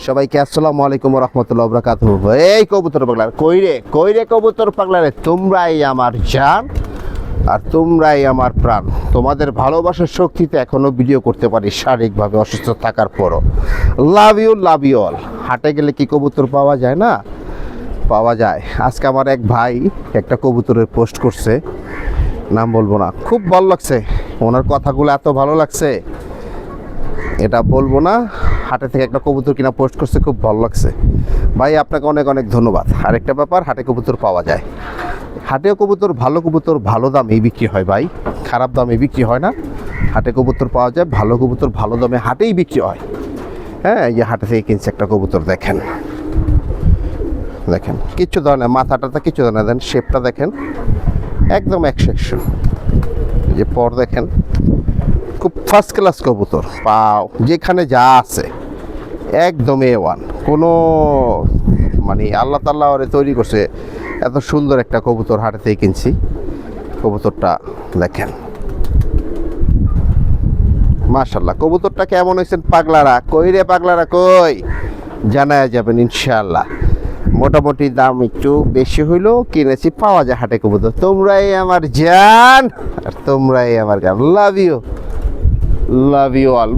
সবাইকে আসসালামু আলাইকুম রহমতুল্লাহ বরকাতুহু। এই কবুতর পাগলা কই রে কবুতর পাগলা রে, তোমরাই আমার জান আর তোমরাই আমার প্রাণ। তোমাদের ভালোবাসার শক্তিতে এখনো ভিডিও করতে পারি শারীরিকভাবে অসুস্থ থাকার পরও। Love you all. হাটে গেলে কি কবুতর পাওয়া যায় না? পাওয়া যায়। আজকে আমার এক ভাই একটা কবুতরের পোস্ট করছে, নাম বলবো না, খুব ভালো লাগছে ওনার কথাগুলো, এত ভালো লাগছে এটা বলবো না। হাটে থেকে একটা কবুতর কিনা পোস্ট করছে, খুব ভালো লাগছে ভাই, আপনাকে অনেক অনেক ধন্যবাদ। আরেকটা ব্যাপার, হাটে কবুতর পাওয়া যায়। হাটেও কবুতর ভালো দামেই বিক্রি হয় ভাই, খারাপ দামে বিক্রি হয় না। হাটে কবুতর পাওয়া যায়, ভালো কবুতর ভালো দামে হাটেই বিক্রি হয়। হ্যাঁ, এই যে হাটে থেকে কিনছে একটা কবুতর, দেখেন দেখেন, কিচ্ছু ধরনের মাথাটা কিচ্ছু ধরনের, দেন শেপটা দেখেন একদম 100 এই যে পর দেখেন, খুব ফার্স্ট ক্লাস কবুতর, পাও যেখানে যা আছে একদম A1, কোনো মানে আল্লাহ তাল্লাহ ওরে তৈরি করছে এত সুন্দর একটা কবুতর। হাটে থেকে কিনছি কবুতরটা, দেখেন মাশাল্লাহ। কবুতরটা কেমন হয়েছেন পাগলারা? কই রে পাগলারা কই, জানায়া যাবেন ইনশাআল্লাহ। মোটামুটি দাম একটু বেশি হইলেও কিনেছি, পাওয়া যায় হাটে কবুতর। তোমরাই আমার জান আর তোমরাই আমার গান। Love you all.